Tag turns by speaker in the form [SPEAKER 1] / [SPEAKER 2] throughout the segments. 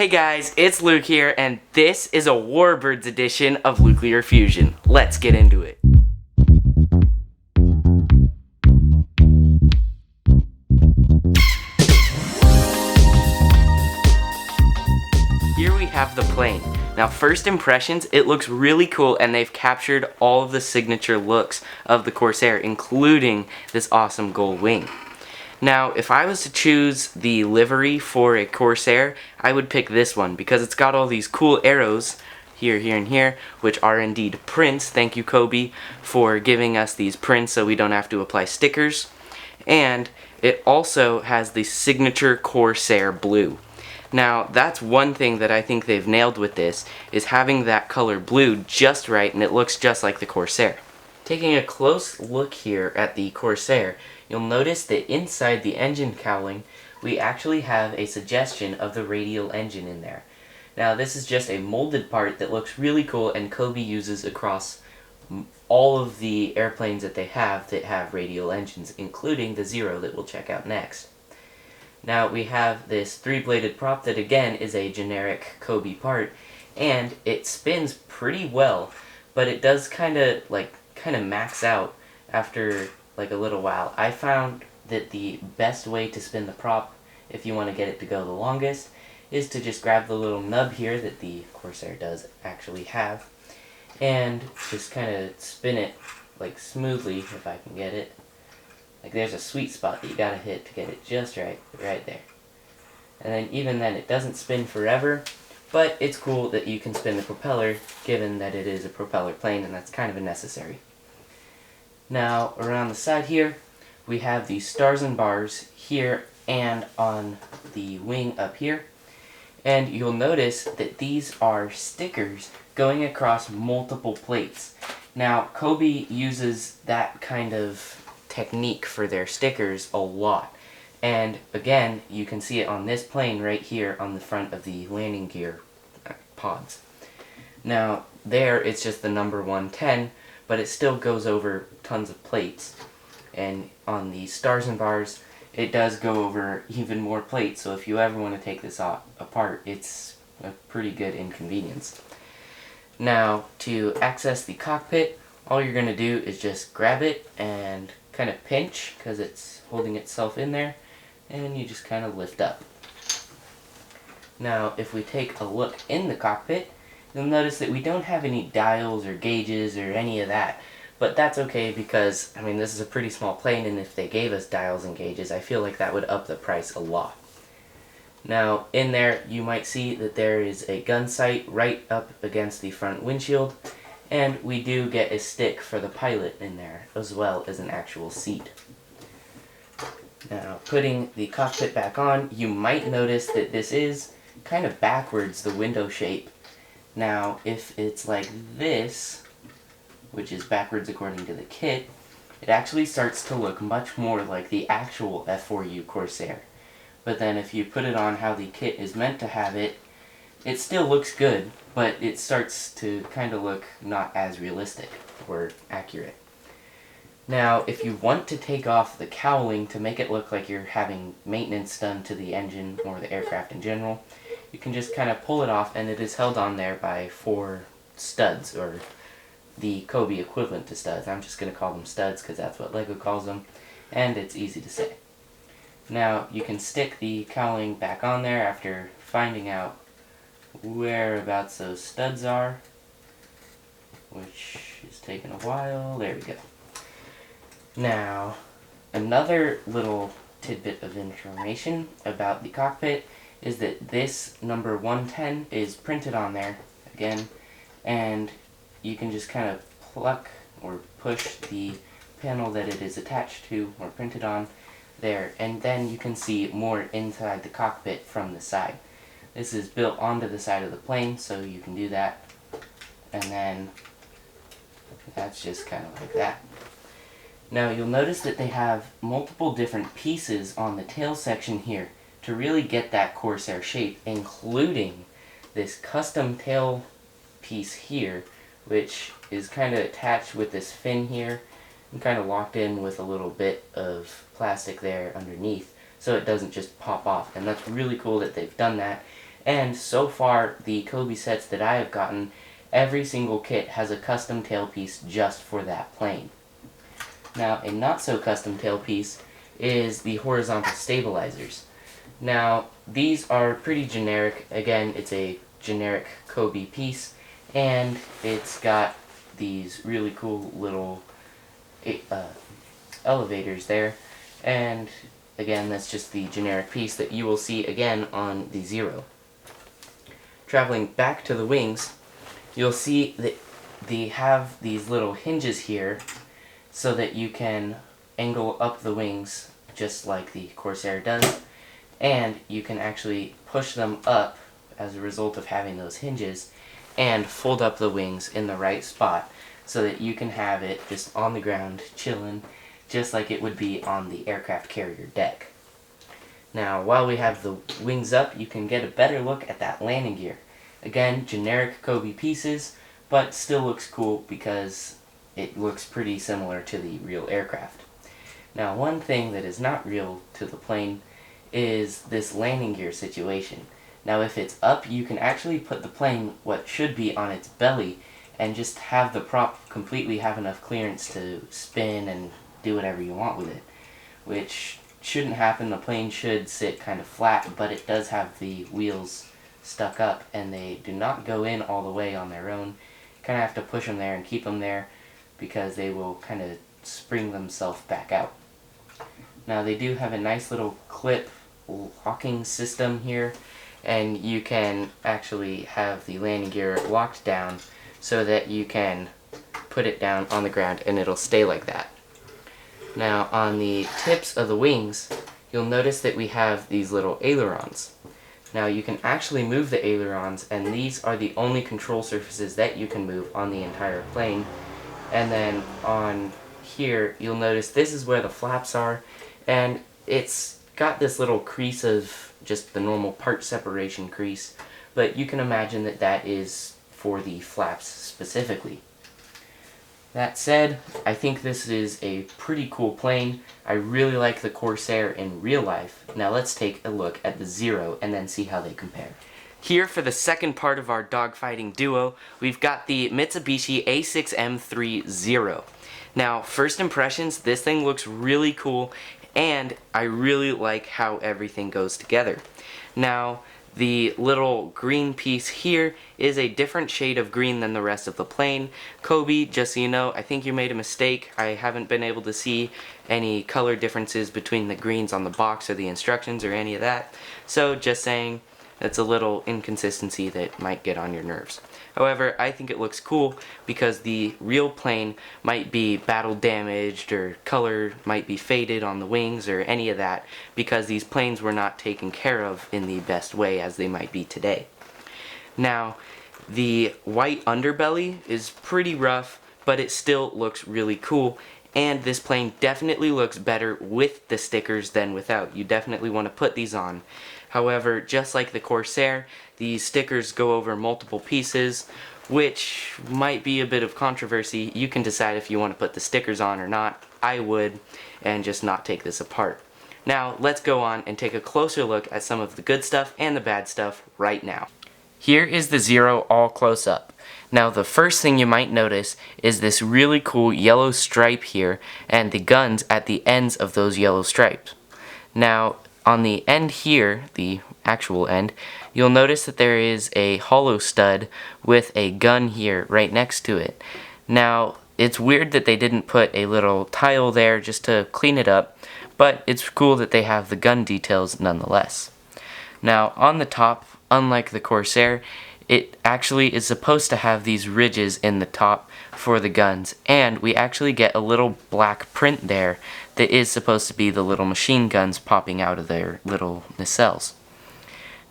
[SPEAKER 1] Hey guys, it's Luke here, and this is a Warbirds edition of Luclear Fusion. Let's get into it. Here we have the plane. Now, first impressions, it looks really cool, and they've captured all of the signature looks of the Corsair, including this awesome gold wing. Now, if I was to choose the livery for a Corsair, I would pick this one because it's got all these cool arrows here, here, and here, which are indeed prints. Thank you, Cobi, for giving us these prints so we don't have to apply stickers. And it also has the signature Corsair blue. Now, that's one thing that I think they've nailed with this, is having that color blue just right, and it looks just like the Corsair. Taking a close look here at the Corsair, you'll notice that inside the engine cowling, we actually have a suggestion of the radial engine in there. Now, this is just a molded part that looks really cool, and Cobi uses across all of the airplanes that have radial engines, including the Zero that we'll check out next. Now, we have this three-bladed prop that, again, is a generic Cobi part, and it spins pretty well, but it does kind of max out after like a little while. I found that the best way to spin the prop, if you want to get it to go the longest, is to just grab the little nub here that the Corsair does actually have, and just kind of spin it like smoothly, if I can get it. Like, there's a sweet spot that you gotta hit to get it just right there. And then even then, it doesn't spin forever, but it's cool that you can spin the propeller, given that it is a propeller plane, and that's kind of a necessary. Now, around the side here, we have these stars and bars here and on the wing up here. And you'll notice that these are stickers going across multiple plates. Now, Cobi uses that kind of technique for their stickers a lot. And again, you can see it on this plane right here on the front of the landing gear pods. Now, there it's just the number 110, but it still goes over tons of plates. And on the stars and bars, it does go over even more plates, so if you ever want to take this apart, it's a pretty good inconvenience. Now, to access the cockpit, all you're going to do is just grab it and kind of pinch, because it's holding itself in there, and you just kind of lift up. Now, if we take a look in the cockpit, you'll notice that we don't have any dials or gauges or any of that. But that's okay because, I mean, this is a pretty small plane, and if they gave us dials and gauges, I feel like that would up the price a lot. Now, in there, you might see that there is a gun sight right up against the front windshield, and we do get a stick for the pilot in there, as well as an actual seat. Now, putting the cockpit back on, you might notice that this is kind of backwards, the window shape. Now, if it's like this, which is backwards according to the kit, it actually starts to look much more like the actual F4U Corsair. But then if you put it on how the kit is meant to have it, it still looks good, but it starts to kind of look not as realistic or accurate. Now, if you want to take off the cowling to make it look like you're having maintenance done to the engine or the aircraft in general, you can just kind of pull it off, and it is held on there by 4 studs, or the Cobi equivalent to studs. I'm just going to call them studs because that's what LEGO calls them, and it's easy to say. Now, you can stick the cowling back on there after finding out whereabouts those studs are, which is taking a while. There we go. Now, another little tidbit of information about the cockpit is that this number 110 is printed on there, again, and you can just kind of pluck or push the panel that it is attached to or printed on there, and then you can see more inside the cockpit from the side. This is built onto the side of the plane, so you can do that, and then that's just kind of like that. Now, you'll notice that they have multiple different pieces on the tail section here to really get that Corsair shape, including this custom tail piece here, which is kind of attached with this fin here and kind of locked in with a little bit of plastic there underneath, so it doesn't just pop off. And that's really cool that they've done that, And so far, the Cobi sets that I have gotten, every single kit has a custom tailpiece just for that plane. Now, a not so custom tailpiece is the horizontal stabilizers. Now, these are pretty generic. Again, it's a generic Cobi piece, and it's got these really cool little elevators there. And again, that's just the generic piece that you will see again on the Zero. Traveling back to the wings, you'll see that they have these little hinges here so that you can angle up the wings just like the Corsair does, and you can actually push them up as a result of having those hinges and fold up the wings in the right spot so that you can have it just on the ground chilling just like it would be on the aircraft carrier deck. Now, while we have the wings up, you can get a better look at that landing gear. Again, generic Cobi pieces, but still looks cool because it looks pretty similar to the real aircraft. Now, one thing that is not real to the plane is this landing gear situation. Now, if it's up, you can actually put the plane what should be on its belly and just have the prop completely have enough clearance to spin and do whatever you want with it, which shouldn't happen. The plane should sit kind of flat, but it does have the wheels stuck up and they do not go in all the way on their own. You kind of have to push them there and keep them there because they will kind of spring themselves back out. Now, they do have a nice little clip locking system here, and you can actually have the landing gear locked down so that you can put it down on the ground and it'll stay like that. Now, on the tips of the wings, you'll notice that we have these little ailerons. Now, you can actually move the ailerons, and these are the only control surfaces that you can move on the entire plane. And then on here, you'll notice this is where the flaps are, and it's got this little crease of just the normal part separation crease, but you can imagine that that is for the flaps specifically. That said, I think this is a pretty cool plane. I really like the Corsair in real life. Now let's take a look at the Zero and then see how they compare. Here for the second part of our dogfighting duo, we've got the Mitsubishi A6M3 Zero. Now, first impressions, this thing looks really cool, and I really like how everything goes together. Now, the little green piece here is a different shade of green than the rest of the plane. Cobi, just so you know, I think you made a mistake. I haven't been able to see any color differences between the greens on the box or the instructions or any of that. So just saying, that's a little inconsistency that might get on your nerves. However, I think it looks cool because the real plane might be battle damaged or color might be faded on the wings or any of that because these planes were not taken care of in the best way as they might be today. Now, the white underbelly is pretty rough, but it still looks really cool, and this plane definitely looks better with the stickers than without. You definitely want to put these on. However, just like the Corsair, these stickers go over multiple pieces, which might be a bit of controversy. You can decide if you want to put the stickers on or not. I would, and just not take this apart. Now, let's go on and take a closer look at some of the good stuff and the bad stuff right now. Here is the Zero all close up. Now, the first thing you might notice is this really cool yellow stripe here and the guns at the ends of those yellow stripes. Now, on the end here, the actual end, you'll notice that there is a hollow stud with a gun here right next to it. Now, it's weird that they didn't put a little tile there just to clean it up, but it's cool that they have the gun details nonetheless. Now, on the top, unlike the Corsair, it actually is supposed to have these ridges in the top for the guns, and we actually get a little black print there that is supposed to be the little machine guns popping out of their little nacelles.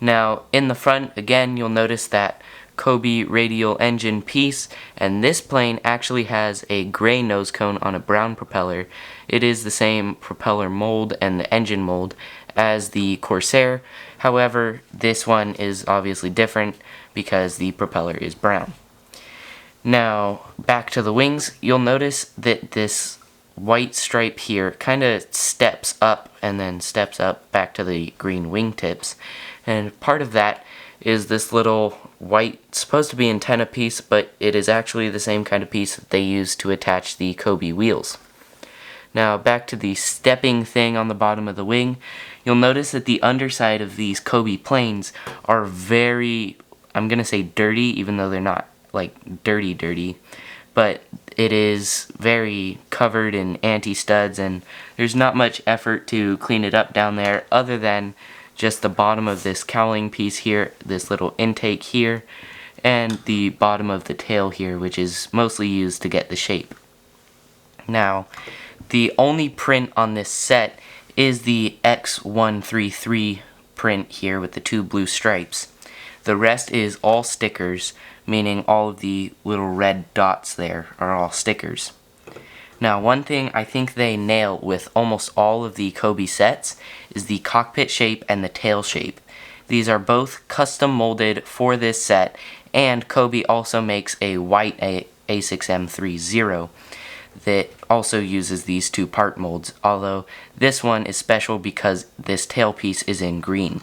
[SPEAKER 1] Now, in the front, again, you'll notice that Cobi radial engine piece, and this plane actually has a gray nose cone on a brown propeller. It is the same propeller mold and the engine mold as the Corsair. However, this one is obviously different because the propeller is brown. Now, back to the wings, you'll notice that this white stripe here kind of steps up and then steps up back to the green wingtips, and part of that is this little white, supposed to be antenna piece, but it is actually the same kind of piece that they use to attach the Cobi wheels. Now back to the stepping thing on the bottom of the wing, you'll notice that the underside of these Cobi planes are very, I'm going to say dirty, even though they're not like dirty, but it is very covered in anti-studs, and there's not much effort to clean it up down there other than just the bottom of this cowling piece here, this little intake here, and the bottom of the tail here, which is mostly used to get the shape. Now, the only print on this set is the X133 print here with the 2 blue stripes. The rest is all stickers, meaning all of the little red dots there are all stickers. Now, one thing I think they nail with almost all of the Cobi sets is the cockpit shape and the tail shape. These are both custom molded for this set, and Cobi also makes a white A6M30 that also uses these 2 part molds, although this one is special because this tail piece is in green.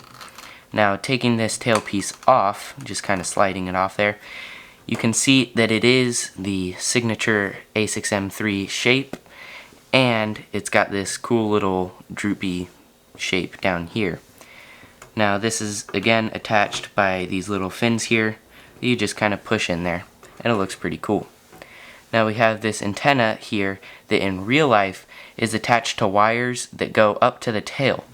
[SPEAKER 1] Now, taking this tail piece off, just kind of sliding it off there, you can see that it is the signature A6M3 shape, and it's got this cool little droopy shape down here. Now, this is again attached by these little fins here that you just kind of push in there, and it looks pretty cool. Now we have this antenna here that in real life is attached to wires that go up to the tail.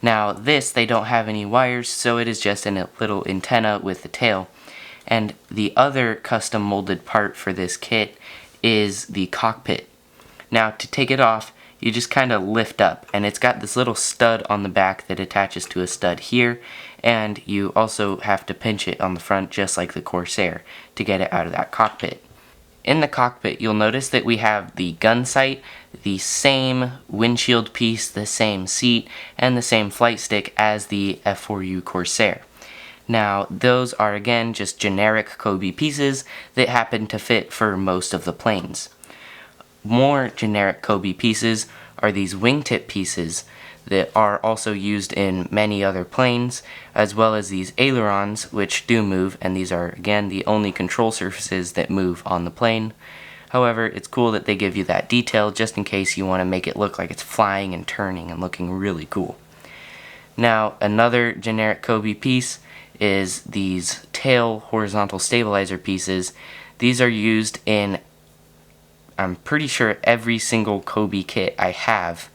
[SPEAKER 1] Now this, they don't have any wires, so it is just a little antenna with the tail. And the other custom molded part for this kit is the cockpit. Now to take it off, you just kind of lift up, and it's got this little stud on the back that attaches to a stud here, and you also have to pinch it on the front just like the Corsair to get it out of that cockpit. In the cockpit, you'll notice that we have the gun sight, the same windshield piece, the same seat, and the same flight stick as the F4U Corsair. Now, those are again just generic Cobi pieces that happen to fit for most of the planes. More generic Cobi pieces are these wingtip pieces that are also used in many other planes, as well as these ailerons, which do move, and these are again the only control surfaces that move on the plane. However, it's cool that they give you that detail just in case you want to make it look like it's flying and turning and looking really cool. Now, another generic Cobi piece is these tail horizontal stabilizer pieces. These are used in, I'm pretty sure, every single Cobi kit I have,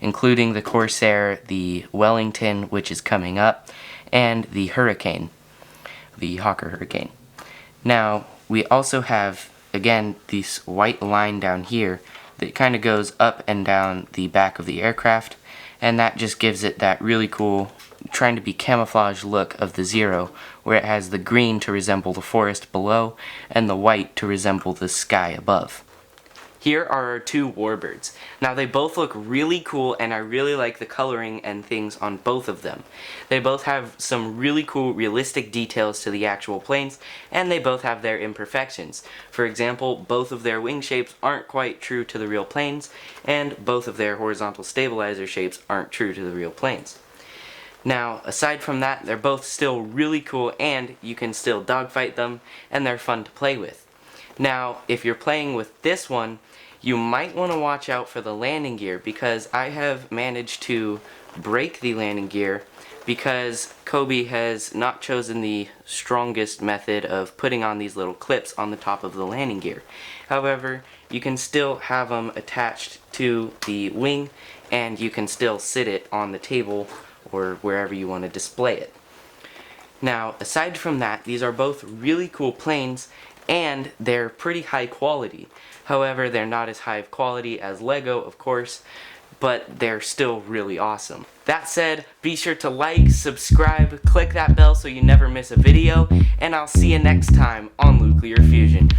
[SPEAKER 1] including the Corsair, the Wellington, which is coming up, and the Hurricane, the Hawker Hurricane. Now, we also have, again, this white line down here that kind of goes up and down the back of the aircraft, and that just gives it that really cool, trying to be camouflage look of the Zero, where it has the green to resemble the forest below, and the white to resemble the sky above. Here are our 2 warbirds. Now they both look really cool, and I really like the coloring and things on both of them. They both have some really cool realistic details to the actual planes, and they both have their imperfections. For example, both of their wing shapes aren't quite true to the real planes, and both of their horizontal stabilizer shapes aren't true to the real planes. Now, aside from that, they're both still really cool, and you can still dogfight them, and they're fun to play with. Now, if you're playing with this one, you might want to watch out for the landing gear, because I have managed to break the landing gear because Cobi has not chosen the strongest method of putting on these little clips on the top of the landing gear. However, you can still have them attached to the wing, and you can still sit it on the table or wherever you want to display it. Now, aside from that, these are both really cool planes, and they're pretty high quality. However, they're not as high quality as Lego, of course, but they're still really awesome. That said, be sure to like, subscribe, click that bell so you never miss a video, and I'll see you next time on Luclear Fusion.